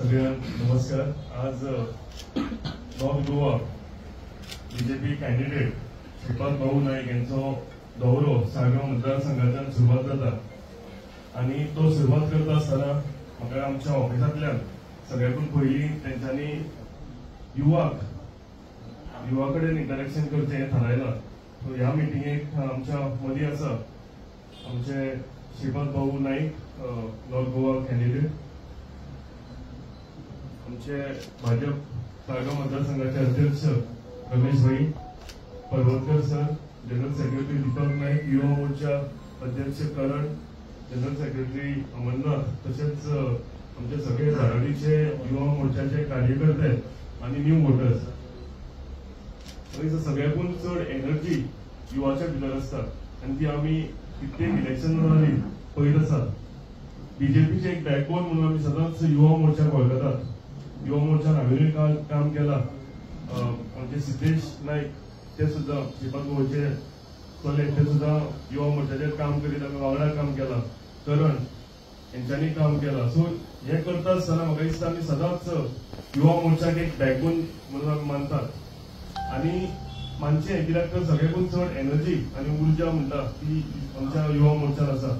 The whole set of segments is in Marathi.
सगळ्यांना नमस्कार। आज north Goa BJP candidate Shripad भाऊ नाईक यांचो दौरो साळगांव मतदारसंघातल्यान सुरुवात जाता आणि तो सुरुवात करता आसतना म्हाका आमच्या ऑफिसांतल्यान सगळ्याकून पयलीं तेंच्यांनी युवा कडेन इंटरेक्शन करचें हें थारायलां। सो ह्या मिटिंगेक आमच्या मदीं आसा आमचे श्रीपाद भाऊ नाईक नॉर्थ गोवा कॅन्डिडेट, आमचे भाजप साळगांव मतदारसंघाचे अध्यक्ष रमेश भाई Parvatkar sir, general secretary Deepak Naik, Yuva Morcha अध्यक्ष करण, जनरल सेक्रेटरी अमरनाथ, तसेच आमचे सगळे धारावीचे युवा मोर्चाचे कार्यकर्ते आणि न्यू वोटर्स। सगळ्याकून चड एनर्जी युवाच्या भितर आसता आणि ती आमी कित्येक इलेक्शन जाली पळयत आसा। बीजेपीचे एक बॅकबोन म्हणून आमी सदांच युवा मोर्चाक वळखतात। युवा मोर्चान हांवेंय काम केला। आमचे सिद्धेश नाईक ते सुद्धा श्रीपाद भाऊचे चले ते सुद्धा युवा मोर्चाचेर काम करीत आमी वांगडा काम केला। करण यांच्यानी काम केला। सो हे करता आसतना म्हाका दिसता आमी सदांच युवा मोर्चाक एक बॅकबोन म्हणून आमी मानतात आणि मानचे कित्याक तर सगळ्याकून चड एनर्जी आणि उर्जा म्हणटा ती आमच्या युवा मोर्चान आसा।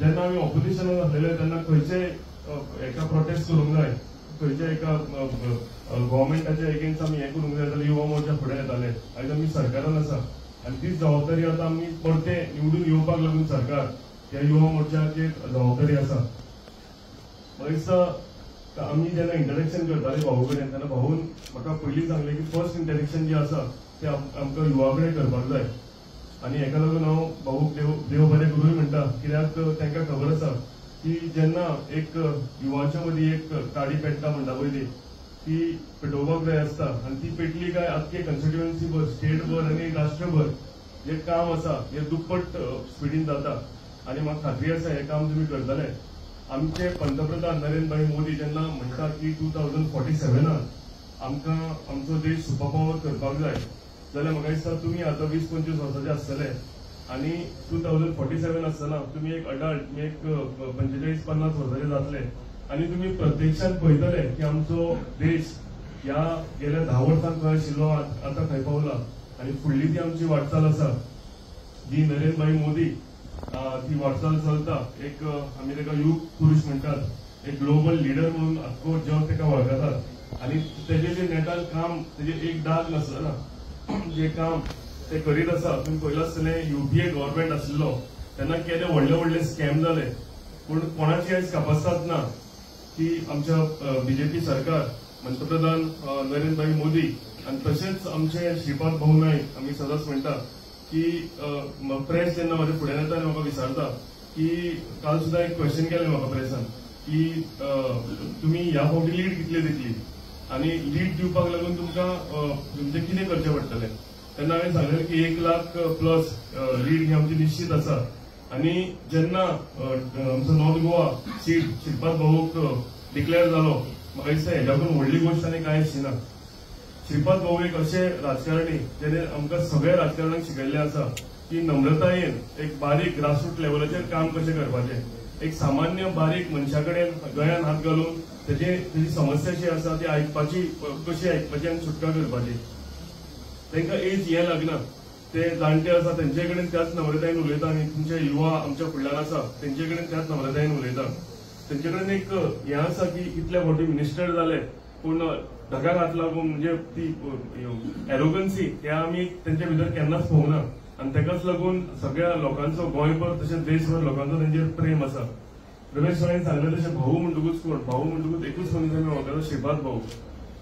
जेन्ना आमी ऑपोजिशनात आसलेले तेन्ना खंयचे एका प्रोटेस्ट करूंक जाय, खंयचे एका गव्हर्मेंटाच्या एगेन्स्ट आमी हें करूंक जाय जाल्यार युवा मोर्चा फुडें येताले। आयज आमी सरकारान आसा आनी तीच जबाबदारी आतां आमी परते निवडून येवपाक लागून सरकार ह्या युवा मोर्चाचेर जबाबदारी आसा। म्हाका दिसता आमी जेन्ना इंटरेक्शन करताले भाऊ कडेन तेन्ना भाऊन म्हाका पयलीं सांगलें की फर्स्ट इंटरेक्शन जे आसा ते आमकां युवा कडेन करपाक जाय आणि हेका लागून हांव भाऊक देव बरें करूंय म्हणटा। कित्याक तांकां खबर आसा की जेन्ना एक युवाच्या मदीं एक काडी पेट्टा म्हणटा पळय ती पेटोवपाक जाय आसता आणि ती पेटली काय आख्खे कॉन्स्टिट्युएन्सीभर, स्टेटभर आणि राष्ट्रभर जे काम आसा हे दुप्पट स्पिडीन जाता आणि म्हाका खात्री आसा हे काम तुमी करतले। आमचे पंतप्रधान नरेंद्र भाई मोदी जेन्ना म्हणटा की 2047 आमकां आमचो देश सुपर पॉवर करपाक जाय जाल्यार म्हाका दिसता तुमी आतां 20-25 वर्साचे आसतले आणि 2047 आसतना तुमी एक अडल्ट, तुमी एक 45-50 वर्साचे जातले आणि तुम्ही प्रत्यक्षात पळयतले की आमचो देश ह्या गेल्या 10 वर्सांत खंय आशिल्लो आतां खंय पावला आणि फुडली ती आमची वाटचाल आसा जी नरेंद्र भाई मोदी ती वाटचाल चलता। एक आमी ताका युग पुरुष म्हणटात, एक ग्लोबल लिडर म्हणून आख्खो जग ताका वळखतात आणि तेजे जे नेटान काम तेजे एक दाग नासलें, जे काम ते करीत आसा। तुम्ही पळयलां आसतलें युपीए गव्हर्नमेंट आशिल्लो तेन्ना केदे व्हडले स्कॅम जाले, पूण कोणाची आयज कापासतात ना की आमच्या बीजेपी सरकार, पंतप्रधान नरेंद्र भाई मोदी आणि तसेच आमचे श्रीपाद भाऊ नाईक आमी सदांच म्हणटा की प्रेस जेन्ना म्हाज्या फुड्यान येता आनी म्हाका विचारता की काल सुद्धा एक क्वेश्चन केलें म्हाका प्रेसान की तुमी ह्या फावटी लीड कितली दितली आणि लीड दिवपाक लागून तुमकां तुमचें कितें करचें पडटलें। तेन्ना हांवें सांगलें की 1 लाख प्लस लीड ही आमची निश्चित आसा आणि जेन्ना आमचो नॉर्थ गोवा सीट श्रीपाद भाऊक डिक्लेअर जालो म्हाका दिसता हेज्याकून व्हडली गोश्ट आनी कांय आशिना। श्रीपाद भाऊ एक अशे राजकारणी जेणे आमकां सगळ्या राजकारणाक शिकयल्लें आसा की नम्रतायेन एक बारीक ग्रासरूट लेवलाचेर काम कशें करपाचें, एक सामान्य बारीक मनशा कडेन गळ्यान हात घालून तेजी समस्या जी आसा ती आयकपाची, कशी आयकपाची आनी सुटका करपाची। तांकां एज हें लागना, ते जाणटे आसा तेंचे कडेन त्याच नम्रतायेन उलयता आणि तुमचे युवा आमच्या फुडल्यान आसा तेंचे कडेन त्याच नम्रतायेन उलयता। तेंचे कडेन एक हें आसा की इतले फावटी मिनिस्टर जाले पूण ढगाक हात लागून म्हणजे ती एरोगन्सी हे आमी तेंचे भितर केन्नाच पळोवंक ना आणि ताकाच लागून सगळ्या लोकांचो गोंयभर तशेंच देशभर लोकांचो तेंचेर प्रेम आसा। रमेश भाईन सांगलें तशें भाऊ म्हणटकूच कोण, भाऊ म्हणटकूच एकूच मनीस आमी वळखता श्रीपाद भाऊ।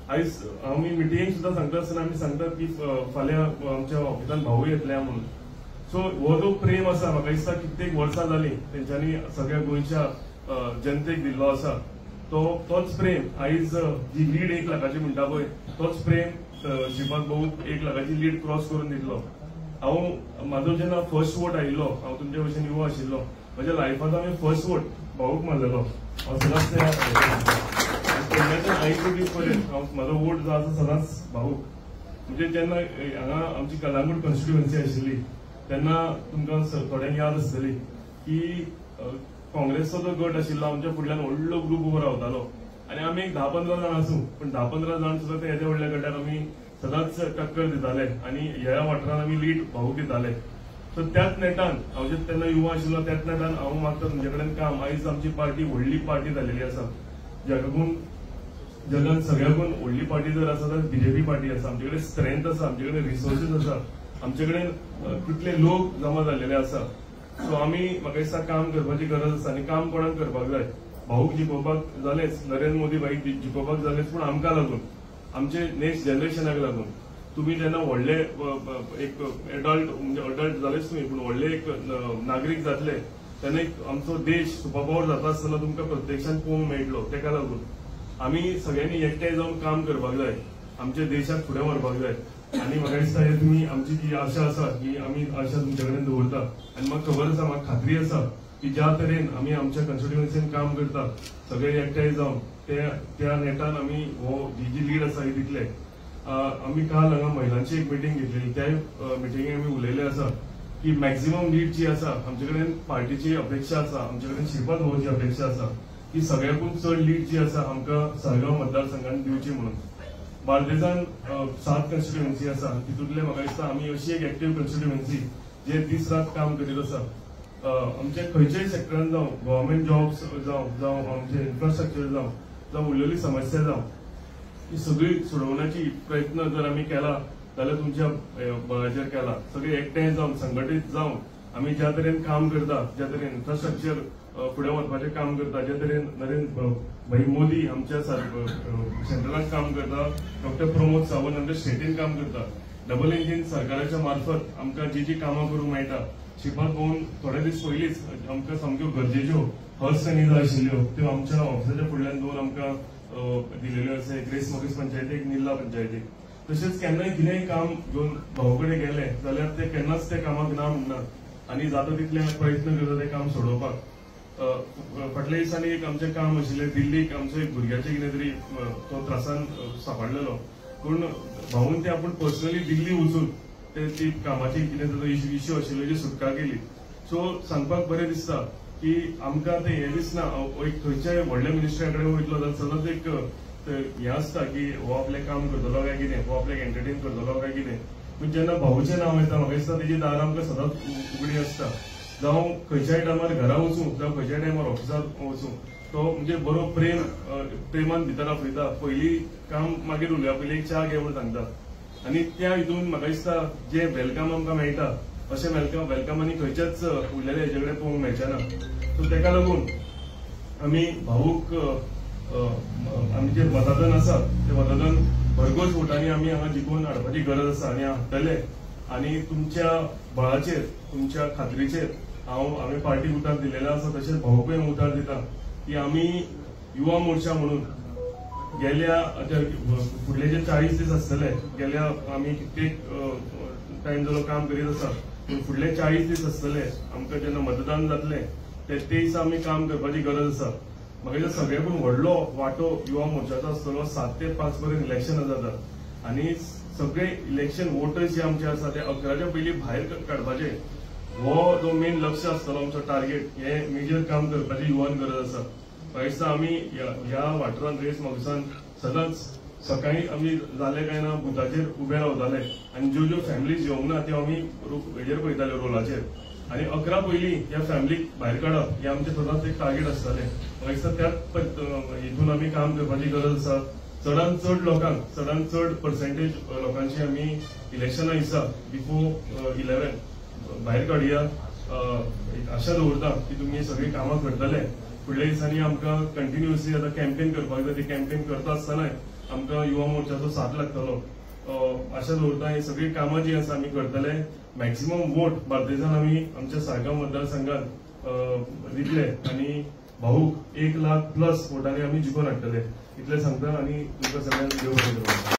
आयज आमी मिटिंगेक सुद्धा सांगता आसतना आमी सांगतात की फाल्यां आमच्या ऑफिसान भाऊ येतले म्हणून। सो हो जो प्रेम आसा म्हाका दिसता कित्येक वर्सां जालीं तेंच्यांनी सगळ्या गोंयच्या जनतेक दिल्लो आसा। तोच प्रेम आयज जी लीड 1 लाखाची म्हणटा पळय तोच प्रेम श्रीपाद भाऊक 1 लाखाची लीड क्रॉस करून दितलो। हांव म्हाजो जेन्ना फर्स्ट वोट आयिल्लो, हांव तुमचे भशेन युवा आशिल्लो, म्हज्या लायफांत हांवें फर्स्ट वोट भाऊक मारलेलो। हांव सदांच तेन्नाच्यान आयचे दीस पर्यंत म्हाजो वोट जो आसा सदांच भाऊक। म्हणजे जेन्ना हांगा आमची कलांगूट कॉन्स्टिट्युएन्सी आशिल्ली तेन्ना तुमकां थोड्यांक याद आसतली की काँग्रेसचो जो गट आशिल्लो आमच्या फुडल्यान व्हडलो ग्रूप उबो रावतालो आणि आणि आम्ही एक 10-15 जाण आसूं पण 10-15 जाण सुद्धा ते येद्या व्हडल्या गटाक आम्ही सदांच टक्कर दिताले आणि ह्या वाठारांत आम्ही लीड भाऊक दिताले. सो त्याच नेटान हांव तेन्ना युवा आशिल्लो त्याच नेटान हांव मागता तुमचे कडेन काम. आयज आमची पार्टी व्हडली पार्टी जाल्लेली आसा, जगाकून जगात सगळ्याकून व्हडली पार्टी जर आसा तर बीजेपी पार्टी आसा. आमचे कडेन स्ट्रेंथ आसा, आमचे कडेन रिसोर्सीस आसा, आमचे कडेन कितले लोक जमा जाल्लेले आसा. सो आमी म्हाका दिसता काम करपाची गरज आसा आणि काम कोणाक करपाक जाय. भाऊक जिखोवपाक जालेच, नरेंद्र मोदी भाईक जिखोवपाक जालेच, पूण आमकां लागून, आमचे नेक्स्ट जनरेशनाक लागून. तुम्ही जेन्ना व्हडले एक एडल्ट म्हणजे अडल्ट जालेच तुम्ही, पूण व्हडले एक नागरीक जातले तेन्ना एक आमचो देश सुपर पॉवर जाता आसतना तुमकां प्रत्यक्षान पळोवंक मेळटलो. तेका लागून आमी सगळ्यांनी एकठांय जावन काम करपाक जाय, आमच्या देशाक फुडें व्हरपाक जाय. आणि म्हाका दिसता हे तुमी आमची जी आशा आसा की आमी आशा तुमचे कडेन दवरता. आणि म्हाका खबर आसा, म्हाका खात्री आसा की ज्या तरेन आमी आमच्या कॉन्स्टिट्युएन्सीन काम करता सगळे एकठांय जावन त्या नेटान आमी हो जी लीड आसा ही दितले. आमी काल हांगा महिलांची एक मिटींग घेतलेली, त्या मिटींगेक आमी उलयले आसा की मॅक्झिमम लीड जी आसा आमचे कडेन पार्टीची अपेक्षा आसा, आमचे कडेन श्रीपाद भाऊची अपेक्षा आसा की सगळ्याकून चड लीड जी आसा आमकां साळगांव मतदारसंघात दिवची म्हणून. बार्देजान 7 कॉन्स्टिट्युएन्सी आसा, तितूंतले म्हाका दिसता आमी अशी एक एक्टिव्ह कॉन्स्टिट्युएन्सी जे दीस रात काम करीत आसा. आमचे खंयच्याय सेक्टरान जावं, गव्हर्मेंट जॉब्स जावं आमचे इन्फ्रास्ट्रक्चर जावं उरलेली समस्या जावं, ही सगळी सोडवण्याची प्रयत्न जर आमी केला जाल्यार तुमच्या बळाचेर केला. सगळे एकठांय जावन संघटीत जावन आमी ज्या तरेन काम करता, ज्या तरेन इन्फ्रास्ट्रक्चर फुडें व्हरपाचें काम करता, ज्या तरेन नरेंद्र भाई मोदी आमच्या सेंट्रलाक काम करता, डॉक्टर प्रमोद सावंत आमच्या स्टेटीन काम करता, डबल इंजिन सरकाराच्या मार्फत आमकां जी कामां करूंक मेळटा. श्रीपाद भाऊन थोडे दीस पयलींच आमकां सामक्यो गरजेच्यो हर्स आनी जाय आशिल्ल्यो त्यो आमच्या ऑफिसाच्या फुडल्यान दोन आमकां दिलेल्यो आसा, एक रेस मगीस पंचायतीक, निल्ला पंचायतीक. तशेंच केन्नाय कितेंय काम घेवन भाऊ कडेन गेले जाल्यार ते केन्नाच ते कामाक ना म्हणनात आणि जाता तितले प्रयत्न करता ते काम सोडोवपाक. फाटल्या दिसांनी एक आमचें काम आशिल्लें, दिल्लीक आमचो एक भुरग्याचे कितें तरी तो त्रासान सांबाळलेलो, पूण भाऊन ते आपूण पर्सनली दिल्ली वचून ती कामाची कितें तरी इश्यू आशिल्लो जी सुटका केली. सो सांगपाक बरें दिसता की आमकां ते हें दिसना एक खंयच्याय व्हडल्या मिनिस्टरा कडेन वयतलो जाल्यार सदांच एक हें आसता की हो आपलें काम करतलो काय कितें, हो आपल्याक एंटरटेन करतलो काय कितें. पूण जेन्ना भाऊचें नांव येता म्हाका दिसता तेजी दारां आमकां सदांच उगडीं आसता. जावं खंयच्याय टायमार घरा वचूं जावं खंयच्याय टायमार ऑफिसांत वचूं, तो म्हणजे बरो प्रेमान भितर आपयता. पयलीं काम मागीर उलोवया पयलीं एक च्या घे म्हूण सांगतात. आणि त्या हितून म्हाका दिसता जे वेलकम आमकां मेळटा अशें वेलकम आनी खंयच्याच उरलेले हेजे कडेन पळोवंक मेळचें ना. सो तेका लागून आमी भाऊक आमी जे मतदान आसा ते मतदान भरघोस वोटांनी आमी हांगा जिखून हाडपाची गरज आसा आनी हाडटले. आनी तुमच्या बळाचेर, तुमच्या खात्रीचेर आमी पार्टी उतर दिलेलो आसा, तशेंच भाऊकय उतर दिता की आमी युवा मोर्चा म्हणून गेल्या फुडले जे 40 दीस आसतले, गेल्या आमी कित्येक टायम जालो काम करीत आसा, पूण फुडले 40 दीस आसतले आमकां जेन्ना मतदान जातलें ते दिसा आमी काम करपाची गरज आसा. म्हाका दिसता सगळ्याकून व्हडलो वांटो युवा मोर्चाचो आसतलो. 7 ते 5 पर्यंत इलेक्शन जातात आनी सगळे इलेक्शन वोटर्स जे आमचे आसा ते 11च्या पयलीं भायर काडपाचे, हो जो मेन लक्ष आसतलो आमचो टार्गेट. हे मेजर काम करपाची युवान गरज आसा. म्हाका दिसता आमी ह्या वाठारांत रेस मागसान सदांच सकाळी आमी जाले काय ना बुथाचेर उबे रावताले आनी ज्यो फॅमिलीज येवंक ना त्यो आमी हेजेर पळयताले रोलाचेर. आनी 11 पयलीं ह्या फॅमिलीक भायर काडप हे आमचें सदांच एक टार्गेट आसतालें. म्हाका दिसता त्याच हितून आमी काम करपाची गरज आसा. चडांत चड लोकांक, चडांत चड पर्सेंटेज लोकांची आमी इलेक्शना दिसा बिफोर 11 भायर काडुया. आशा दवरता की तुमी सगळीं कामां करतले. फुडल्या दिसांनी आमकां कंटिन्युअसली आतां कॅम्पेन करपाक जाय. ती कॅम्पेन करता आसतनाय आमकां युवा मोर्चाचो साथ लागतलो. आशा दवरता ही सगळी कामां जी आसा आमी करतले. मॅक्झिमम वोट बार्देजान आमी आमच्या साळगांव मतदारसंघात दितले आनी भाऊक 1 लाख+ वोटांनी आमी जिखून हाडटले. इतलें सांगता आनी तुमकां सगळ्यांक देव बरें करूं.